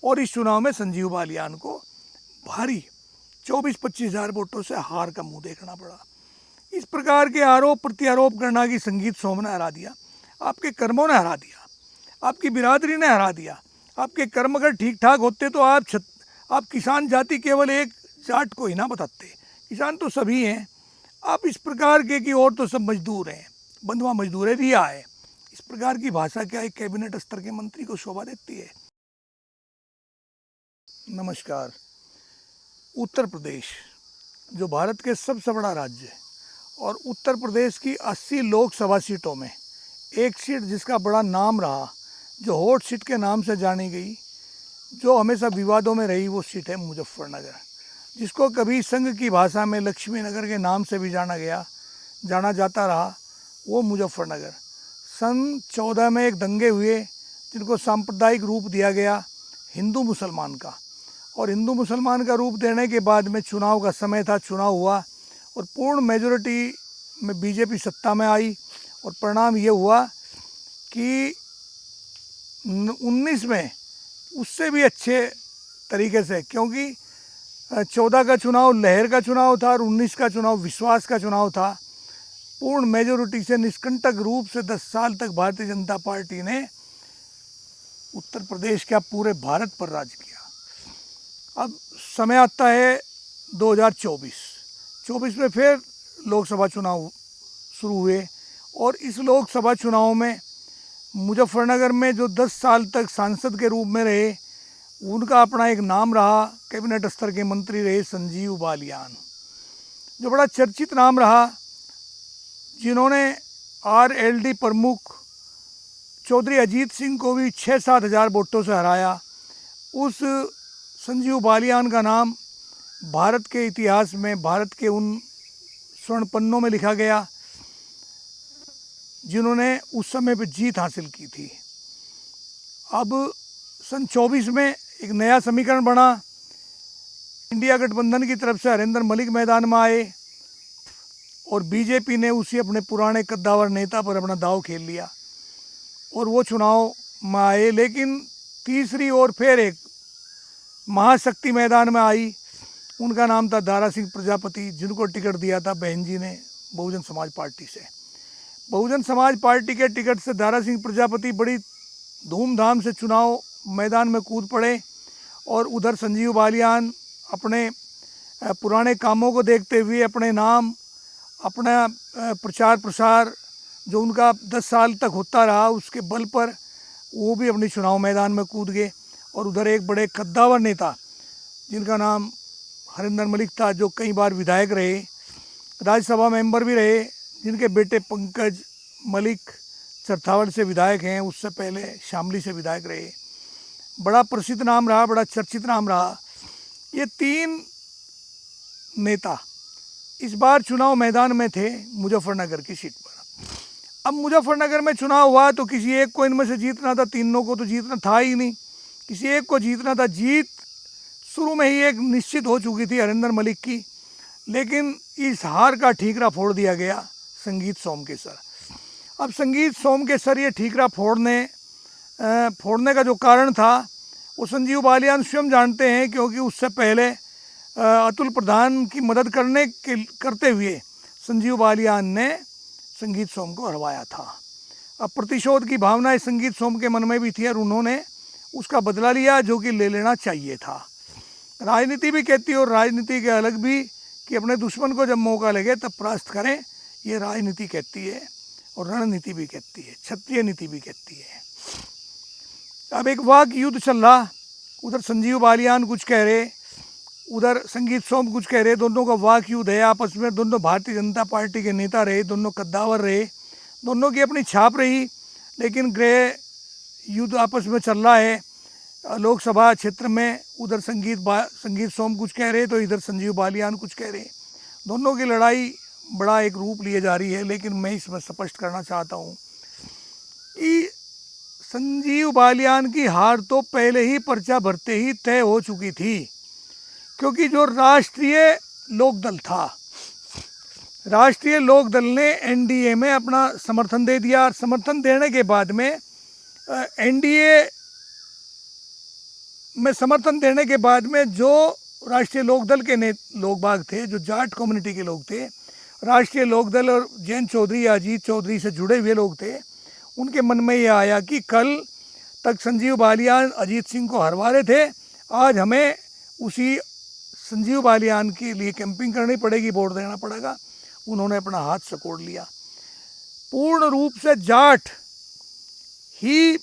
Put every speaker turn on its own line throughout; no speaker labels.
और इस चुनाव में संजीव बालियान को भारी 24-25 हज़ार वोटों से हार का मुंह देखना पड़ा। इस प्रकार के आरोप प्रत्यारोप करना कि संगीत सोम ने हरा दिया, आपके कर्मों ने हरा दिया, आपकी बिरादरी ने हरा दिया। आपके कर्म अगर ठीक ठाक होते तो आप किसान जाति केवल एक जाट को ही ना बताते, किसान तो सभी हैं। आप इस प्रकार के कि और तो सब मजदूर हैं, बंधुआ मजदूर है, रिया है, इस प्रकार की भाषा क्या एक कैबिनेट स्तर के मंत्री को शोभा देती है? नमस्कार। उत्तर प्रदेश जो भारत के सबसे बड़ा राज्य है और उत्तर प्रदेश की 80 लोकसभा सीटों में एक सीट जिसका बड़ा नाम रहा, जो हॉट सीट के नाम से जानी गई, जो हमेशा विवादों में रही, वो सीट है मुजफ्फरनगर, जिसको कभी संघ की भाषा में लक्ष्मी नगर के नाम से भी जाना जाता रहा। वो मुजफ्फरनगर सन 14 में एक दंगे हुए जिनको सांप्रदायिक रूप दिया गया हिंदू मुसलमान का, और हिंदू मुसलमान का रूप देने के बाद में चुनाव का समय था, चुनाव हुआ और पूर्ण मेजोरिटी में बीजेपी सत्ता में आई। और परिणाम ये हुआ कि 19 में उससे भी अच्छे तरीके से, क्योंकि 14 का चुनाव लहर का चुनाव था और 19 का चुनाव विश्वास का चुनाव था, पूर्ण मेजोरिटी से निष्कंटक रूप से 10 साल तक भारतीय जनता पार्टी ने उत्तर प्रदेश क्या पूरे भारत पर राज किया। अब समय आता है 2024 में फिर लोकसभा चुनाव शुरू हुए और इस लोकसभा चुनाव में मुजफ्फरनगर में जो 10 साल तक सांसद के रूप में रहे, उनका अपना एक नाम रहा, कैबिनेट स्तर के मंत्री रहे संजीव बालियान, जो बड़ा चर्चित नाम रहा, जिन्होंने आरएलडी प्रमुख चौधरी अजीत सिंह को भी 6-7 हज़ार वोटों से हराया। उस संजीव बालियान का नाम भारत के इतिहास में, भारत के उन स्वर्ण पन्नों में लिखा गया जिन्होंने उस समय पर जीत हासिल की थी। अब सन 24 में एक नया समीकरण बना, इंडिया गठबंधन की तरफ से हरिंदर मलिक मैदान में आए और बीजेपी ने उसी अपने पुराने कद्दावर नेता पर अपना दांव खेल लिया और वो चुनाव में आए। लेकिन तीसरी ओर फिर एक महाशक्ति मैदान में आई, उनका नाम था दारा सिंह प्रजापति, जिनको टिकट दिया था बहन जी ने बहुजन समाज पार्टी से। बहुजन समाज पार्टी के टिकट से दारा सिंह प्रजापति बड़ी धूमधाम से चुनाव मैदान में कूद पड़े और उधर संजीव बालियान अपने पुराने कामों को देखते हुए अपने नाम, अपना प्रचार प्रसार जो उनका 10 साल तक होता रहा, उसके बल पर वो भी अपनी चुनाव मैदान में कूद गए। और उधर एक बड़े कद्दावर नेता जिनका नाम हरिंदर मलिक था, जो कई बार विधायक रहे, राज्यसभा मेंबर भी रहे, जिनके बेटे पंकज मलिक चरथावल से विधायक हैं, उससे पहले शामली से विधायक रहे, बड़ा प्रसिद्ध नाम रहा, बड़ा चर्चित नाम रहा। ये 3 नेता इस बार चुनाव मैदान में थे मुजफ्फरनगर की सीट पर। अब मुजफ्फरनगर में चुनाव हुआ तो किसी एक को इनमें से जीतना था, तीनों को तो जीतना था ही नहीं, किसी एक को जीतना था। जीत शुरू में ही एक निश्चित हो चुकी थी हरिंदर मलिक की, लेकिन इस हार का ठीकरा फोड़ दिया गया संगीत सोम के सर। अब संगीत सोम के सर ये ठीकरा फोड़ने का जो कारण था वो संजीव बालियान स्वयं जानते हैं, क्योंकि उससे पहले अतुल प्रधान की मदद करते हुए संजीव बालियान ने संगीत सोम को हरवाया था। अब प्रतिशोध की भावना इस संगीत सोम के मन में भी थी और उन्होंने उसका बदला लिया, जो कि ले लेना चाहिए था। राजनीति भी कहती है, और राजनीति के अलग भी, कि अपने दुश्मन को जब मौका लगे तब परास्त करें, ये राजनीति कहती है और रणनीति भी कहती है, क्षत्रिय नीति भी कहती है। अब एक वाक युद्ध चल रहा, उधर संजीव बालियान कुछ कह रहे, उधर संगीत सोम कुछ कह रहे, दोनों का वाक युद्ध है आपस में। दोनों भारतीय जनता पार्टी के नेता रहे, दोनों कद्दावर रहे, दोनों की अपनी छाप रही, लेकिन गृह युद्ध आपस में चल रहा है लोकसभा क्षेत्र में। उधर संगीत सोम कुछ कह रहे तो इधर संजीव बालियान कुछ कह रहे। दोनों की लड़ाई बड़ा एक रूप लिए जा रही है, लेकिन मैं इसमें स्पष्ट करना चाहता हूँ कि संजीव बालियान की हार तो पहले ही पर्चा भरते ही तय हो चुकी थी, क्योंकि जो राष्ट्रीय लोकदल था, राष्ट्रीय लोकदल ने एनडीए में अपना समर्थन दे दिया। समर्थन देने के बाद में एनडीए में समर्थन देने के बाद में जो राष्ट्रीय लोकदल के लोग बाग थे, जो जाट कम्युनिटी के लोग थे, राष्ट्रीय लोकदल और जैन चौधरी या अजीत चौधरी से जुड़े हुए लोग थे, उनके मन में ये आया कि कल तक संजीव बालियान अजीत सिंह को हरवा रहे थे, आज हमें उसी संजीव बालियान के लिए कैंपिंग करनी पड़ेगी, वोट देना पड़ेगा। उन्होंने अपना हाथ सकोड़ लिया। पूर्ण रूप से जाट ही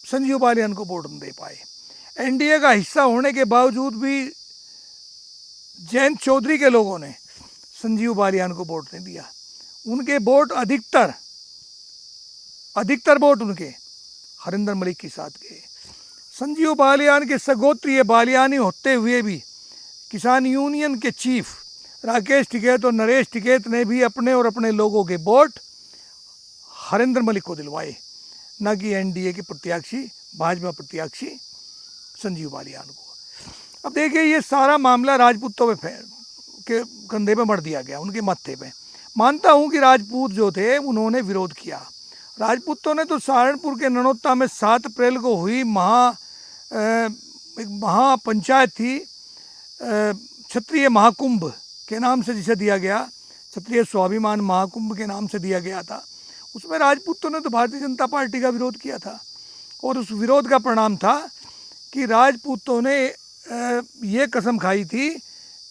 संजीव बालियान को वोट नहीं दे पाए। एनडीए का हिस्सा होने के बावजूद भी जैन चौधरी के लोगों ने संजीव बालियान को वोट नहीं दिया। उनके वोट अधिकतर वोट उनके हरिंदर मलिक के साथ गए। संजीव बालियान के सगोत्रीय बालियानी होते हुए भी किसान यूनियन के चीफ राकेश टिकैत और नरेश टिकैत ने भी अपने और अपने लोगों के वोट हरिंदर मलिक को दिलवाए, न कि एनडीए के प्रत्याशी भाजपा प्रत्याशी संजीव बालियान को। अब देखिए, ये सारा मामला राजपूतों के कंधे पे मर दिया गया, उनके मत्थे पे। मानता हूँ कि राजपूत जो थे उन्होंने विरोध किया। राजपूतों ने तो सहारनपुर के ननौता में 7 अप्रैल को हुई एक महापंचायत थी, क्षत्रिय महाकुंभ के नाम से जिसे दिया गया, क्षत्रिय स्वाभिमान महाकुंभ के नाम से दिया गया था। उसमें राजपूतों ने तो भारतीय जनता पार्टी का विरोध किया था, और उस विरोध का परिणाम था कि राजपूतों ने ये कसम खाई थी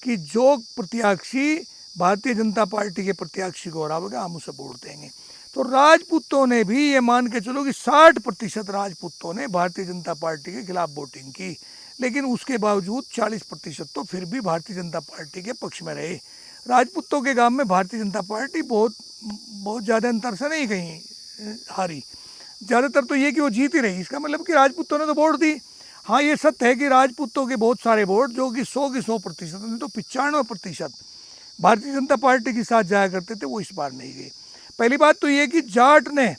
कि जो प्रत्याशी भारतीय जनता पार्टी के प्रत्याशी को हरावेगा हम उसे वोट देंगे। तो राजपूतों ने भी ये मान के चलो कि 60% राजपूतों ने भारतीय जनता पार्टी के खिलाफ वोटिंग की, लेकिन उसके बावजूद 40% तो फिर भी भारतीय जनता पार्टी के पक्ष में रहे। राजपूतों के गांव में भारतीय जनता पार्टी बहुत ज़्यादा अंतर से नहीं कहीं हारी, ज़्यादातर तो ये कि वो जीत ही रही। इसका मतलब कि राजपूतों ने तो वोट दी। हाँ, ये सत्य है कि राजपूतों के बहुत सारे वोट जो कि 100 की 100% नहीं तो 95% भारतीय जनता पार्टी के साथ जाया करते थे, वो इस बार नहीं गए। पहली बात तो ये कि जाट ने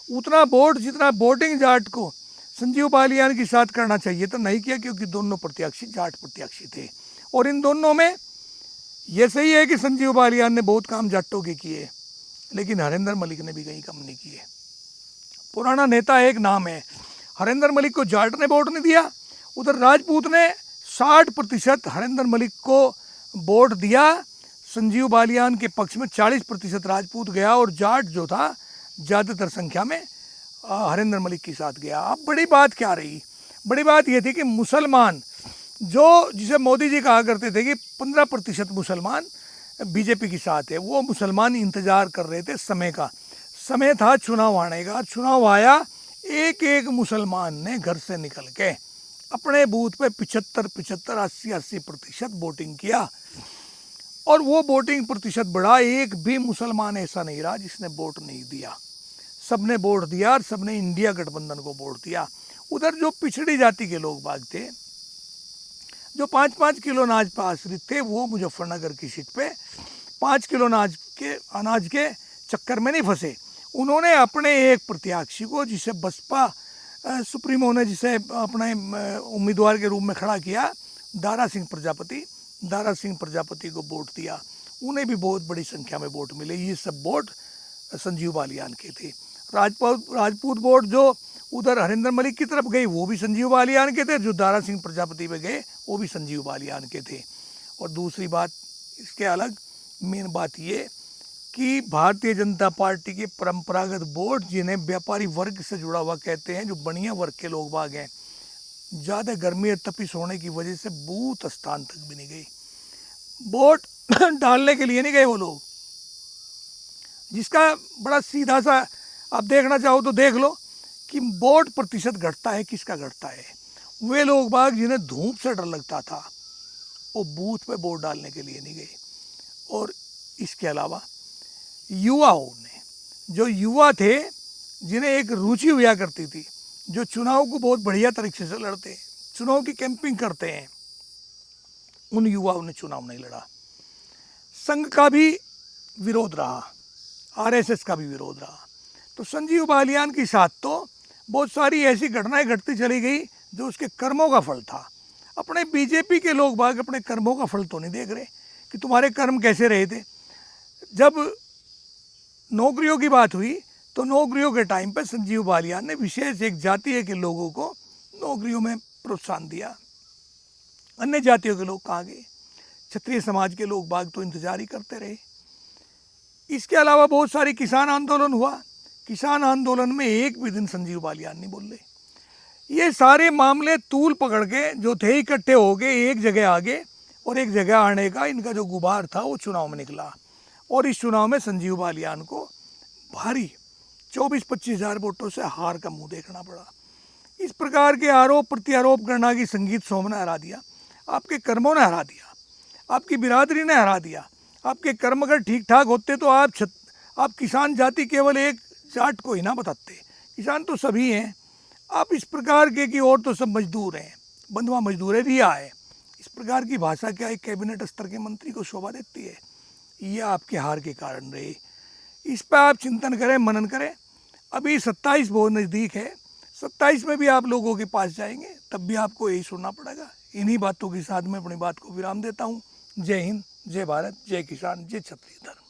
उतना वोट जितना वोटिंग जाट को संजीव बालियान के साथ करना चाहिए तो नहीं किया, क्योंकि दोनों प्रत्याशी जाट प्रत्याशी थे। और इन दोनों में ये सही है कि संजीव बालियान ने बहुत काम जाटों के किए, लेकिन हरिंदर मलिक ने भी कहीं कम नहीं किए। पुराना नेता एक नाम है, हरिंदर मलिक को जाट ने वोट नहीं दिया, उधर राजपूत ने 60% हरिंदर मलिक को वोट दिया। संजीव बालियान के पक्ष में 40% राजपूत गया, और जाट जो था ज़्यादातर संख्या में हरिंदर मलिक के साथ गया। अब बड़ी बात क्या रही? बड़ी बात यह थी कि मुसलमान जो जिसे मोदी जी कहा करते थे कि 15% मुसलमान बीजेपी के साथ है, वो मुसलमान इंतज़ार कर रहे थे समय का। समय था चुनाव आने का, चुनाव आया, एक एक मुसलमान ने घर से निकल के अपने बूथ पे 75, 80% वोटिंग किया, और वो वोटिंग प्रतिशत बढ़ा। एक भी मुसलमान ऐसा नहीं रहा जिसने वोट नहीं दिया, सबने वोट दिया, और सबने इंडिया गठबंधन को वोट दिया। उधर जो पिछड़ी जाति के लोग बाग थे, जो 5-5 किलो अनाज पर आश्रित थे, वो मुजफ्फरनगर की सीट पे 5 किलो अनाज के चक्कर में नहीं फंसे। उन्होंने अपने एक प्रत्याशी को, जिसे बसपा सुप्रीमो ने जिसे अपने उम्मीदवार के रूप में खड़ा किया, दारा सिंह प्रजापति को वोट दिया। उन्हें भी बहुत बड़ी संख्या में वोट मिले। ये सब वोट संजीव बालियान के थे। राजपूत वोट जो उधर हरिंदर मलिक की तरफ गए वो भी संजीव बालियान के थे, जो दारा सिंह प्रजापति पे गए वो भी संजीव बालियान के थे। और दूसरी बात इसके अलग मेन बात ये कि भारतीय जनता पार्टी के परंपरागत वोट, जिन्हें व्यापारी वर्ग से जुड़ा हुआ कहते हैं, जो बढ़िया वर्ग के लोग बाग हैं, ज़्यादा गर्मी और तपिश होने की वजह से बूथ स्थान तक भी नहीं गई, वोट डालने के लिए नहीं गए वो लोग। जिसका बड़ा सीधा सा आप देखना चाहो तो देख लो कि वोट प्रतिशत घटता है, किसका घटता है। वे लोग बाग जिन्हें धूप से डर लगता था वो बूथ पे वोट डालने के लिए नहीं गए। और इसके अलावा युवाओं ने, जो युवा थे जिन्हें एक रुचि हुआ करती थी, जो चुनाव को बहुत बढ़िया तरीके से लड़ते हैं, चुनाव की कैंपिंग करते हैं, उन युवाओं ने चुनाव नहीं लड़ा। संघ का भी विरोध रहा, आरएसएस का भी विरोध रहा। तो संजीव बालियान के साथ तो बहुत सारी ऐसी घटनाएं घटती चली गई जो उसके कर्मों का फल था। अपने बीजेपी के लोग बाग अपने कर्मों का फल तो नहीं देख रहे कि तुम्हारे कर्म कैसे रहे थे। जब नौकरियों की बात हुई तो नौकरियों के टाइम पर संजीव बालियान ने विशेष एक जातीय के लोगों को नौकरियों में प्रोत्साहन दिया, अन्य जातियों के लोग कहाँ गए? क्षत्रिय समाज के लोग बाग तो इंतजार ही करते रहे। इसके अलावा बहुत सारे किसान आंदोलन हुआ। किसान आंदोलन में एक भी दिन संजीव बालियान नहीं बोले। ये सारे मामले तूल पकड़ के जो थे इकट्ठे हो गए एक जगह आ गए, और एक जगह आने का इनका जो गुबार था वो चुनाव में निकला, और इस चुनाव में संजीव बालियान को भारी 24-25 हज़ार वोटों से हार का मुंह देखना पड़ा। इस प्रकार के आरोप प्रत्यारोप करना कि संगीत सोम ने हरा दिया, आपके कर्मों ने हरा दिया, आपकी बिरादरी ने हरा दिया। आपके कर्म अगर ठीक ठाक होते तो आप किसान जाति केवल एक जाट को ही ना बताते, किसान तो सभी हैं। आप इस प्रकार के कि और तो सब मजदूर हैं, बंधुआ मजदूर है, रिया है, इस प्रकार की भाषा क्या एक कैबिनेट स्तर के मंत्री को शोभा देती है? ये आपके हार के कारण रहे। इस पर आप चिंतन करें, मनन करें। अभी 27 बहुत नज़दीक है, 27 में भी आप लोगों के पास जाएंगे, तब भी आपको यही सुनना पड़ेगा। इन्हीं बातों के साथ मैं अपनी बात को विराम देता हूँ। जय हिंद, जय भारत, जय किसान, जय छत्तीसगढ़।